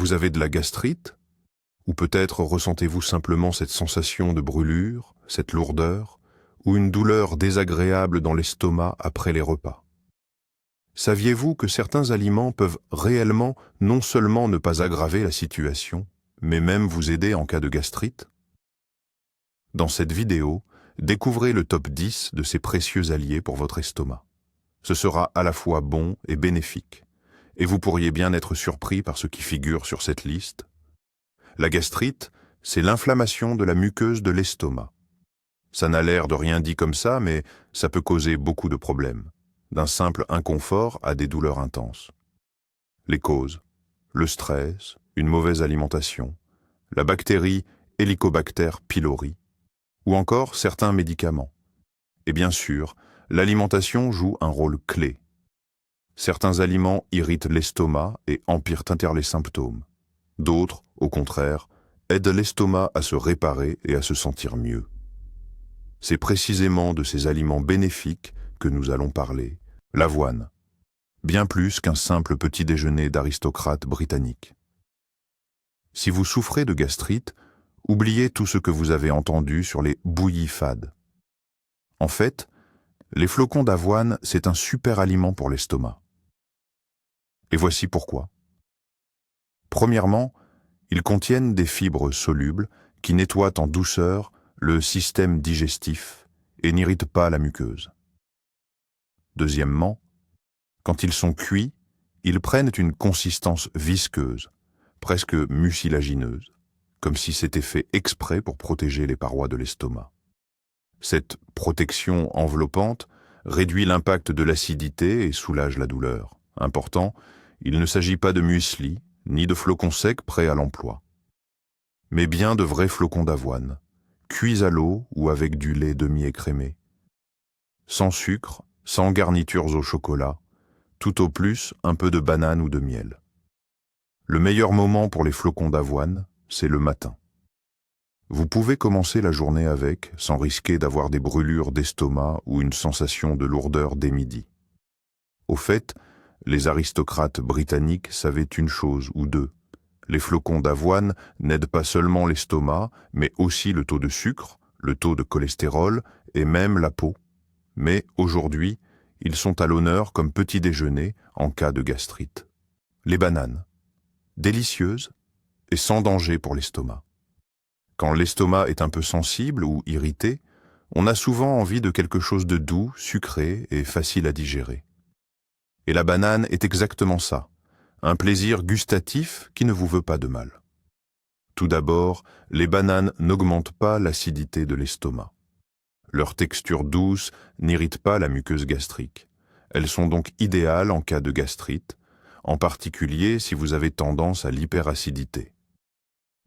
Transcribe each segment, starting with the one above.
Vous avez de la gastrite? Ou peut-être ressentez-vous simplement cette sensation de brûlure, cette lourdeur, ou une douleur désagréable dans l'estomac après les repas? Saviez-vous que certains aliments peuvent réellement non seulement ne pas aggraver la situation, mais même vous aider en cas de gastrite? Dans cette vidéo, découvrez le top 10 de ces précieux alliés pour votre estomac. Ce sera à la fois bon et bénéfique, et vous pourriez bien être surpris par ce qui figure sur cette liste. La gastrite, c'est l'inflammation de la muqueuse de l'estomac. Ça n'a l'air de rien dit comme ça, mais ça peut causer beaucoup de problèmes, d'un simple inconfort à des douleurs intenses. Les causes: le stress, une mauvaise alimentation, la bactérie Helicobacter pylori, ou encore certains médicaments. Et bien sûr, l'alimentation joue un rôle clé. Certains aliments irritent l'estomac et empirent les symptômes. D'autres, au contraire, aident l'estomac à se réparer et à se sentir mieux. C'est précisément de ces aliments bénéfiques que nous allons parler. L'avoine, bien plus qu'un simple petit déjeuner d'aristocrate britannique. Si vous souffrez de gastrite, oubliez tout ce que vous avez entendu sur les bouillies fades. En fait, les flocons d'avoine, c'est un super aliment pour l'estomac. Et voici pourquoi. Premièrement, ils contiennent des fibres solubles qui nettoient en douceur le système digestif et n'irritent pas la muqueuse. Deuxièmement, quand ils sont cuits, ils prennent une consistance visqueuse, presque mucilagineuse, comme si c'était fait exprès pour protéger les parois de l'estomac. Cette protection enveloppante réduit l'impact de l'acidité et soulage la douleur. Important, il ne s'agit pas de muesli, ni de flocons secs prêts à l'emploi, mais bien de vrais flocons d'avoine, cuits à l'eau ou avec du lait demi-écrémé. Sans sucre, sans garnitures au chocolat, tout au plus un peu de banane ou de miel. Le meilleur moment pour les flocons d'avoine, c'est le matin. Vous pouvez commencer la journée avec, sans risquer d'avoir des brûlures d'estomac ou une sensation de lourdeur dès midi. Au fait, les aristocrates britanniques savaient une chose ou deux. Les flocons d'avoine n'aident pas seulement l'estomac, mais aussi le taux de sucre, le taux de cholestérol et même la peau. Mais aujourd'hui, ils sont à l'honneur comme petit déjeuner en cas de gastrite. Les bananes, délicieuses et sans danger pour l'estomac. Quand l'estomac est un peu sensible ou irrité, on a souvent envie de quelque chose de doux, sucré et facile à digérer. Et la banane est exactement ça, un plaisir gustatif qui ne vous veut pas de mal. Tout d'abord, les bananes n'augmentent pas l'acidité de l'estomac. Leur texture douce n'irrite pas la muqueuse gastrique. Elles sont donc idéales en cas de gastrite, en particulier si vous avez tendance à l'hyperacidité.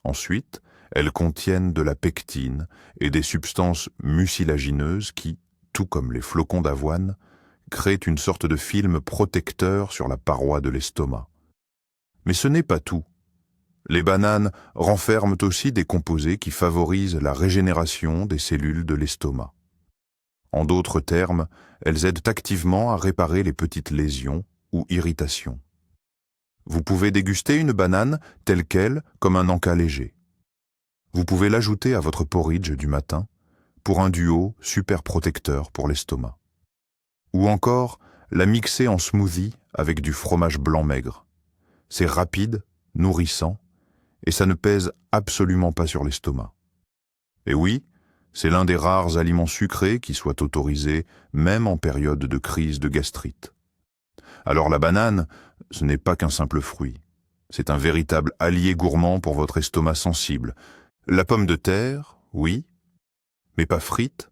Ensuite, elles contiennent de la pectine et des substances mucilagineuses qui, tout comme les flocons d'avoine, créent une sorte de film protecteur sur la paroi de l'estomac. Mais ce n'est pas tout. Les bananes renferment aussi des composés qui favorisent la régénération des cellules de l'estomac. En d'autres termes, elles aident activement à réparer les petites lésions ou irritations. Vous pouvez déguster une banane telle qu'elle, comme un encas léger. Vous pouvez l'ajouter à votre porridge du matin pour un duo super protecteur pour l'estomac. Ou encore, la mixer en smoothie avec du fromage blanc maigre. C'est rapide, nourrissant, et ça ne pèse absolument pas sur l'estomac. Et oui, c'est l'un des rares aliments sucrés qui soit autorisé même en période de crise de gastrite. Alors la banane, ce n'est pas qu'un simple fruit. C'est un véritable allié gourmand pour votre estomac sensible. La pomme de terre, oui, mais pas frite.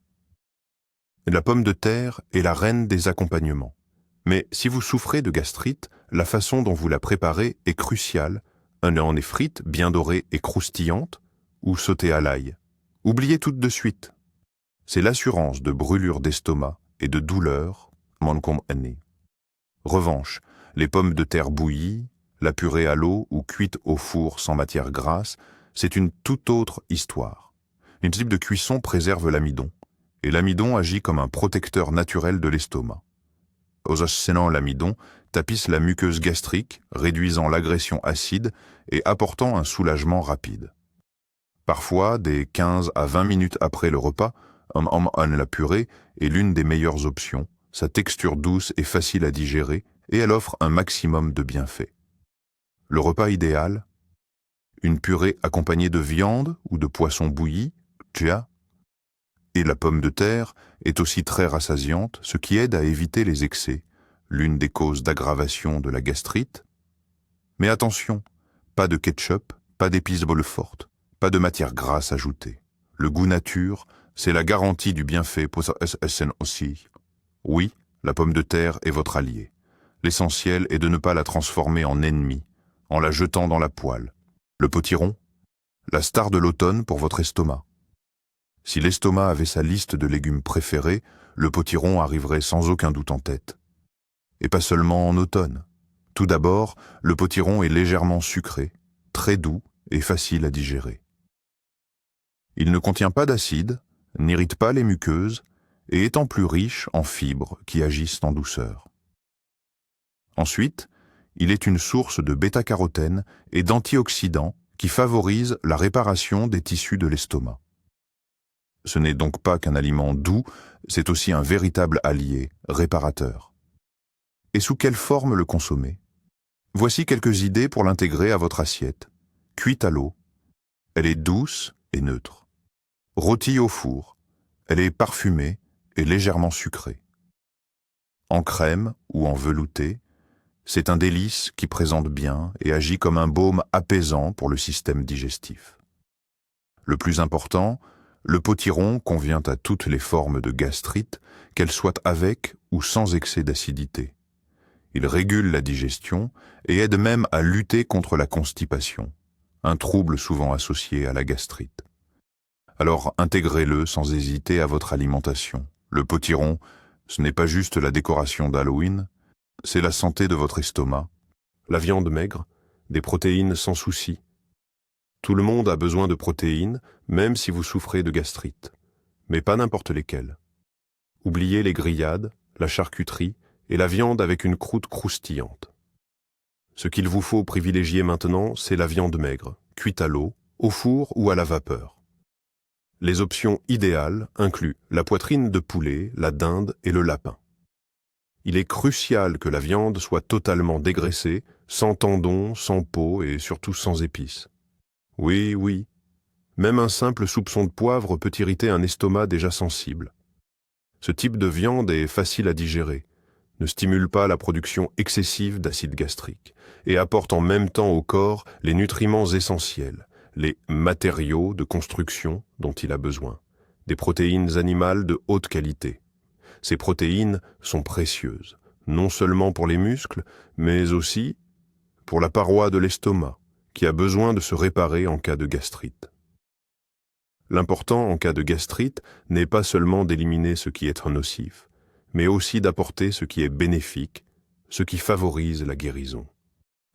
La pomme de terre est la reine des accompagnements. Mais si vous souffrez de gastrite, la façon dont vous la préparez est cruciale. Elle en est frite, bien dorée et croustillante, ou sautée à l'ail. Oubliez tout de suite. C'est l'assurance de brûlures d'estomac et de douleurs, manquons année. Revanche, les pommes de terre bouillies, la purée à l'eau ou cuite au four sans matière grasse, c'est une toute autre histoire. Une type de cuisson préserve l'amidon, et l'amidon agit comme un protecteur naturel de l'estomac. Osassénant l'amidon, tapisse la muqueuse gastrique, réduisant l'agression acide et apportant un soulagement rapide. Parfois, des 15 à 20 minutes après le repas, la purée est l'une des meilleures options. Sa texture douce est facile à digérer et elle offre un maximum de bienfaits. Le repas idéal, une purée accompagnée de viande ou de poisson bouilli, et la pomme de terre est aussi très rassasiante, ce qui aide à éviter les excès, l'une des causes d'aggravation de la gastrite. Mais attention, pas de ketchup, pas d'épices fortes, pas de matière grasse ajoutée. Le goût nature, c'est la garantie du bienfait pour SN aussi. Oui, la pomme de terre est votre allié. L'essentiel est de ne pas la transformer en ennemi, en la jetant dans la poêle. Le potiron, la star de l'automne pour votre estomac. Si l'estomac avait sa liste de légumes préférés, le potiron arriverait sans aucun doute en tête. Et pas seulement en automne. Tout d'abord, le potiron est légèrement sucré, très doux et facile à digérer. Il ne contient pas d'acide, n'irrite pas les muqueuses et étant plus riche en fibres qui agissent en douceur. Ensuite, il est une source de bêta-carotène et d'antioxydants qui favorisent la réparation des tissus de l'estomac. Ce n'est donc pas qu'un aliment doux, c'est aussi un véritable allié, réparateur. Et sous quelle forme le consommer? Voici quelques idées pour l'intégrer à votre assiette. Cuite à l'eau. Elle est douce et neutre. Rôtie au four. Elle est parfumée et légèrement sucrée. En crème ou en velouté, c'est un délice qui présente bien et agit comme un baume apaisant pour le système digestif. Le plus important, le potiron convient à toutes les formes de gastrite, qu'elles soient avec ou sans excès d'acidité. Il régule la digestion et aide même à lutter contre la constipation, un trouble souvent associé à la gastrite. Alors intégrez-le sans hésiter à votre alimentation. Le potiron, ce n'est pas juste la décoration d'Halloween, c'est la santé de votre estomac. La viande maigre, des protéines sans souci. Tout le monde a besoin de protéines, même si vous souffrez de gastrite. Mais pas n'importe lesquelles. Oubliez les grillades, la charcuterie et la viande avec une croûte croustillante. Ce qu'il vous faut privilégier maintenant, c'est la viande maigre, cuite à l'eau, au four ou à la vapeur. Les options idéales incluent la poitrine de poulet, la dinde et le lapin. Il est crucial que la viande soit totalement dégraissée, sans tendons, sans peau et surtout sans épices. Oui, même un simple soupçon de poivre peut irriter un estomac déjà sensible. Ce type de viande est facile à digérer, ne stimule pas la production excessive d'acide gastrique et apporte en même temps au corps les nutriments essentiels, les matériaux de construction dont il a besoin, des protéines animales de haute qualité. Ces protéines sont précieuses, non seulement pour les muscles, mais aussi pour la paroi de l'estomac, qui a besoin de se réparer en cas de gastrite. L'important en cas de gastrite n'est pas seulement d'éliminer ce qui est nocif, mais aussi d'apporter ce qui est bénéfique, ce qui favorise la guérison.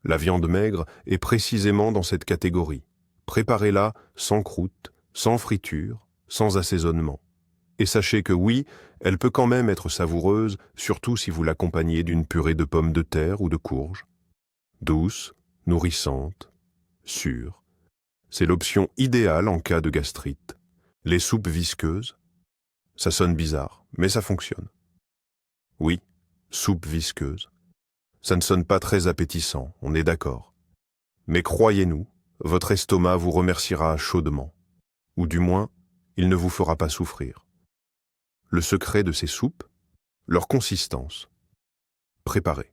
La viande maigre est précisément dans cette catégorie. Préparez-la sans croûte, sans friture, sans assaisonnement. Et sachez que oui, elle peut quand même être savoureuse, surtout si vous l'accompagnez d'une purée de pommes de terre ou de courges. Douce, nourrissante, sûre. C'est l'option idéale en cas de gastrite. Les soupes visqueuses, ça sonne bizarre, mais ça fonctionne. Oui, soupe visqueuse. Ça ne sonne pas très appétissant, on est d'accord. Mais croyez-nous, votre estomac vous remerciera chaudement. Ou du moins, il ne vous fera pas souffrir. Le secret de ces soupes, leur consistance. Préparez.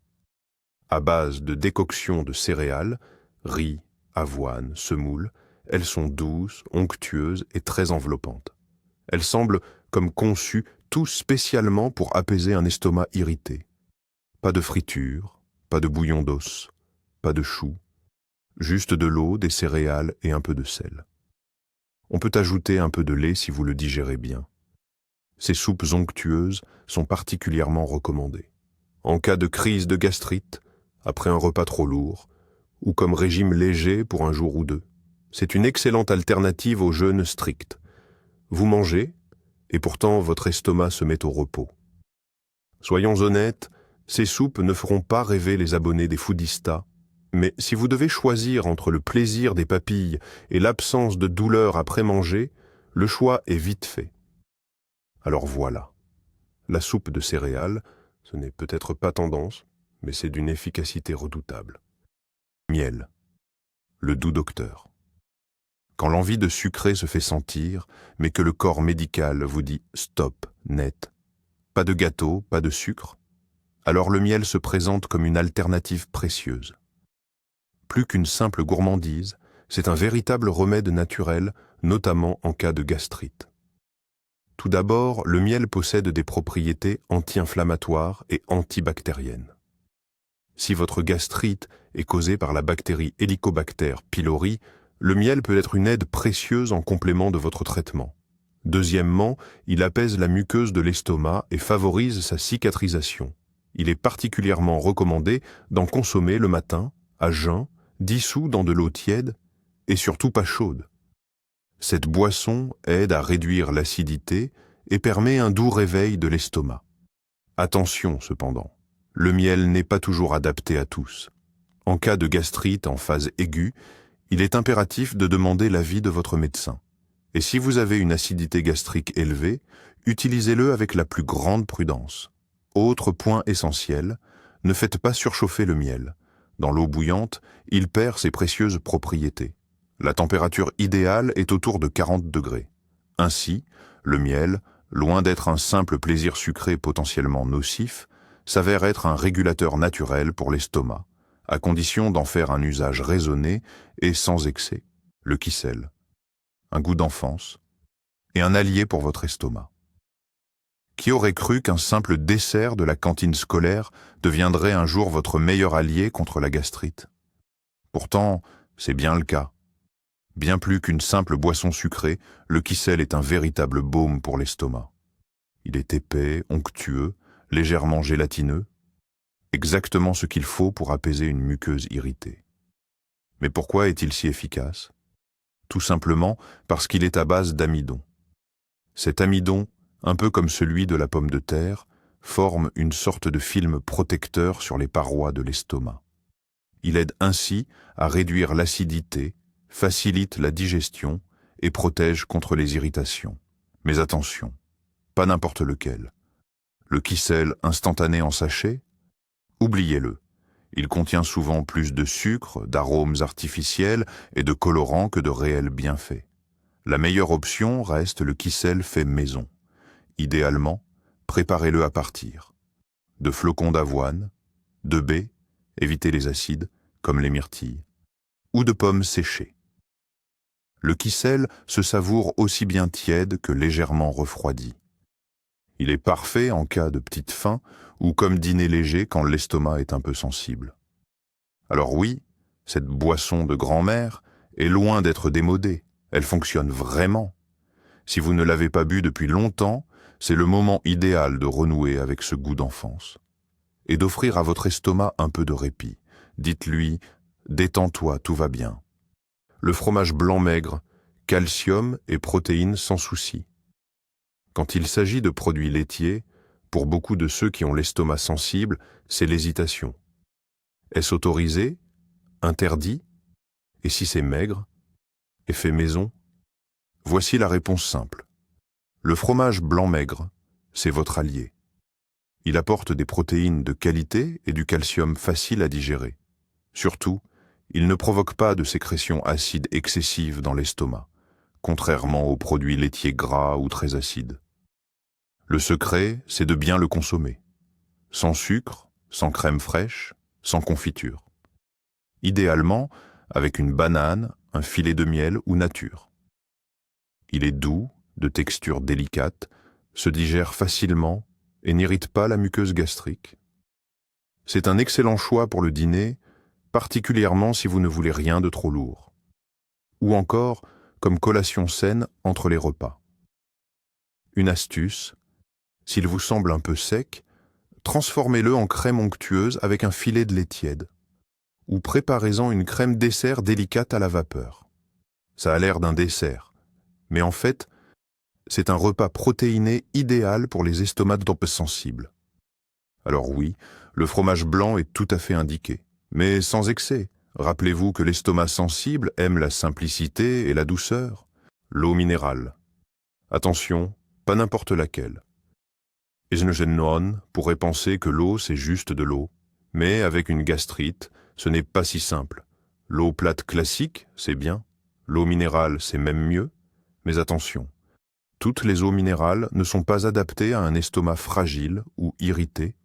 À base de décoction de céréales, riz, avoine, semoule, elles sont douces, onctueuses et très enveloppantes. Elles semblent comme conçues tout spécialement pour apaiser un estomac irrité. Pas de friture, pas de bouillon d'os, pas de choux, juste de l'eau, des céréales et un peu de sel. On peut ajouter un peu de lait si vous le digérez bien. Ces soupes onctueuses sont particulièrement recommandées. En cas de crise de gastrite, après un repas trop lourd, ou comme régime léger pour un jour ou deux. C'est une excellente alternative au jeûne strict. Vous mangez, et pourtant votre estomac se met au repos. Soyons honnêtes, Ces soupes ne feront pas rêver les abonnés des foodistas, mais si vous devez choisir entre le plaisir des papilles et l'absence de douleur après manger, le choix est vite fait. Alors voilà, la soupe de céréales, ce n'est peut-être pas tendance, mais c'est d'une efficacité redoutable. Miel, le doux docteur. Quand l'envie de sucrer se fait sentir, mais que le corps médical vous dit « stop, net », pas de gâteau, pas de sucre, alors le miel se présente comme une alternative précieuse. Plus qu'une simple gourmandise, c'est un véritable remède naturel, notamment en cas de gastrite. Tout d'abord, le miel possède des propriétés anti-inflammatoires et antibactériennes. Si votre gastrite est causée par la bactérie Helicobacter pylori, le miel peut être une aide précieuse en complément de votre traitement. Deuxièmement, il apaise la muqueuse de l'estomac et favorise sa cicatrisation. Il est particulièrement recommandé d'en consommer le matin, à jeun, dissous dans de l'eau tiède et surtout pas chaude. Cette boisson aide à réduire l'acidité et permet un doux réveil de l'estomac. Attention cependant, le miel n'est pas toujours adapté à tous. En cas de gastrite en phase aiguë, il est impératif de demander l'avis de votre médecin. Et si vous avez une acidité gastrique élevée, utilisez-le avec la plus grande prudence. Autre point essentiel, ne faites pas surchauffer le miel. Dans l'eau bouillante, il perd ses précieuses propriétés. La température idéale est autour de 40 degrés. Ainsi, le miel, loin d'être un simple plaisir sucré potentiellement nocif, s'avère être un régulateur naturel pour l'estomac, à condition d'en faire un usage raisonné et sans excès. Le kissel, un goût d'enfance et un allié pour votre estomac. Qui aurait cru qu'un simple dessert de la cantine scolaire deviendrait un jour votre meilleur allié contre la gastrite? Pourtant, c'est bien le cas. Bien plus qu'une simple boisson sucrée, le kissel est un véritable baume pour l'estomac. Il est épais, onctueux, légèrement gélatineux, exactement ce qu'il faut pour apaiser une muqueuse irritée. Mais pourquoi est-il si efficace? Tout simplement parce qu'il est à base d'amidon. Cet amidon, un peu comme celui de la pomme de terre, forme une sorte de film protecteur sur les parois de l'estomac. Il aide ainsi à réduire l'acidité, facilite la digestion et protège contre les irritations. Mais attention, pas n'importe lequel. Le kissel instantané en sachet? Oubliez-le. Il contient souvent plus de sucre, d'arômes artificiels et de colorants que de réels bienfaits. La meilleure option reste le kissel fait maison. Idéalement, préparez-le à partir de flocons d'avoine, de baies, évitez les acides, comme les myrtilles, ou de pommes séchées. Le kissel se savoure aussi bien tiède que légèrement refroidi. Il est parfait en cas de petite faim ou comme dîner léger quand l'estomac est un peu sensible. Alors oui, cette boisson de grand-mère est loin d'être démodée, elle fonctionne vraiment. Si vous ne l'avez pas bu depuis longtemps, c'est le moment idéal de renouer avec ce goût d'enfance. Et d'offrir à votre estomac un peu de répit. Dites-lui « détends-toi, tout va bien ». Le fromage blanc maigre, calcium et protéines sans souci. Quand il s'agit de produits laitiers, pour beaucoup de ceux qui ont l'estomac sensible, c'est l'hésitation. Est-ce autorisé? Interdit? Et si c'est maigre? Et fait maison? Voici la réponse simple. Le fromage blanc maigre, c'est votre allié. Il apporte des protéines de qualité et du calcium facile à digérer. Surtout, il ne provoque pas de sécrétion acide excessive dans l'estomac, contrairement aux produits laitiers gras ou très acides. Le secret, c'est de bien le consommer. Sans sucre, sans crème fraîche, sans confiture. Idéalement, avec une banane, un filet de miel ou nature. Il est doux, de texture délicate, se digère facilement et n'irrite pas la muqueuse gastrique. C'est un excellent choix pour le dîner, particulièrement si vous ne voulez rien de trop lourd. Ou encore comme collation saine entre les repas. Une astuce, s'il vous semble un peu sec, transformez-le en crème onctueuse avec un filet de lait tiède. Ou préparez-en une crème dessert délicate à la vapeur. Ça a l'air d'un dessert, mais en fait, c'est un repas protéiné idéal pour les estomacs sensibles. Alors oui, le fromage blanc est tout à fait indiqué, mais sans excès. Rappelez-vous que l'estomac sensible aime la simplicité et la douceur. L'eau minérale. Attention, pas n'importe laquelle. Isngenon pourrait penser que l'eau c'est juste de l'eau, mais avec une gastrite, ce n'est pas si simple. L'eau plate classique, c'est bien. L'eau minérale, c'est même mieux. Mais attention, toutes les eaux minérales ne sont pas adaptées à un estomac fragile ou irrité.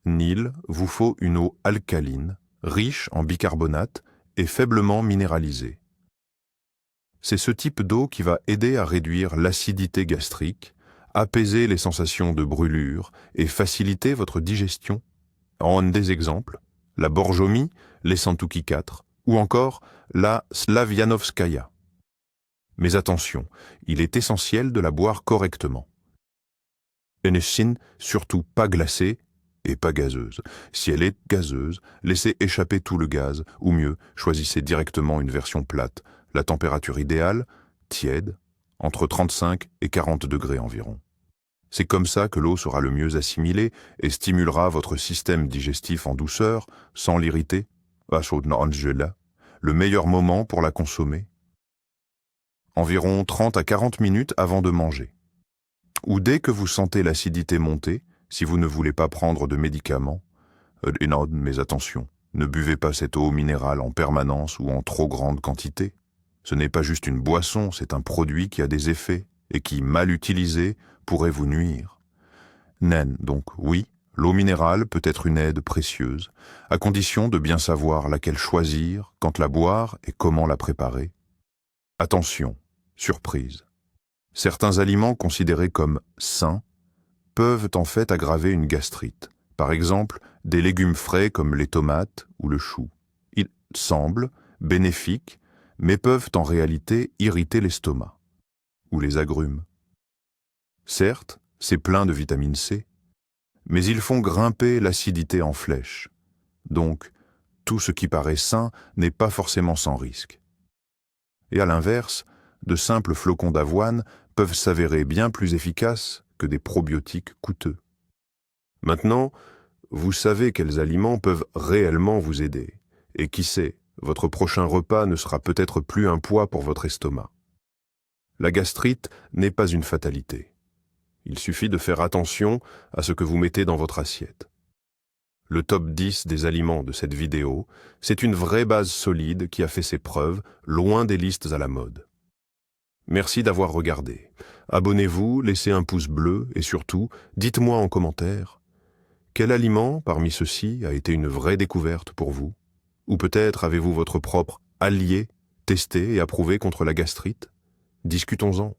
Nil, vous faut une eau alcaline, riche en bicarbonate et faiblement minéralisée. C'est ce type d'eau qui va aider à réduire l'acidité gastrique, apaiser les sensations de brûlure et faciliter votre digestion. En des exemples, la Borjomi, les Santuki 4, ou encore la Slavianovskaya. Mais attention, il est essentiel de la boire correctement. Enessin, surtout pas glacée et pas gazeuse. Si elle est gazeuse, laissez échapper tout le gaz, ou mieux, choisissez directement une version plate. La température idéale, tiède, entre 35 et 40 degrés environ. C'est comme ça que l'eau sera le mieux assimilée et stimulera votre système digestif en douceur, sans l'irriter. Le meilleur moment pour la consommer. Environ 30 à 40 minutes avant de manger. Ou dès que vous sentez l'acidité monter, si vous ne voulez pas prendre de médicaments. Mais attention, ne buvez pas cette eau minérale en permanence ou en trop grande quantité. Ce n'est pas juste une boisson, c'est un produit qui a des effets et qui, mal utilisé, pourrait vous nuire. Naine, donc oui, l'eau minérale peut être une aide précieuse, à condition de bien savoir laquelle choisir, quand la boire et comment la préparer. Attention, surprise. Certains aliments considérés comme sains peuvent en fait aggraver une gastrite. Par exemple, des légumes frais comme les tomates ou le chou. Ils semblent bénéfiques, mais peuvent en réalité irriter l'estomac, ou les agrumes. Certes, c'est plein de vitamine C, mais ils font grimper l'acidité en flèche. Donc, tout ce qui paraît sain n'est pas forcément sans risque. Et à l'inverse, de simples flocons d'avoine peuvent s'avérer bien plus efficaces que des probiotiques coûteux. Maintenant, vous savez quels aliments peuvent réellement vous aider, et qui sait, votre prochain repas ne sera peut-être plus un poids pour votre estomac. La gastrite n'est pas une fatalité. Il suffit de faire attention à ce que vous mettez dans votre assiette. Le top 10 des aliments de cette vidéo, c'est une vraie base solide qui a fait ses preuves, loin des listes à la mode. Merci d'avoir regardé. Abonnez-vous, laissez un pouce bleu et surtout, dites-moi en commentaire, quel aliment parmi ceux-ci a été une vraie découverte pour vous? Ou peut-être avez-vous votre propre allié testé et approuvé contre la gastrite? Discutons-en.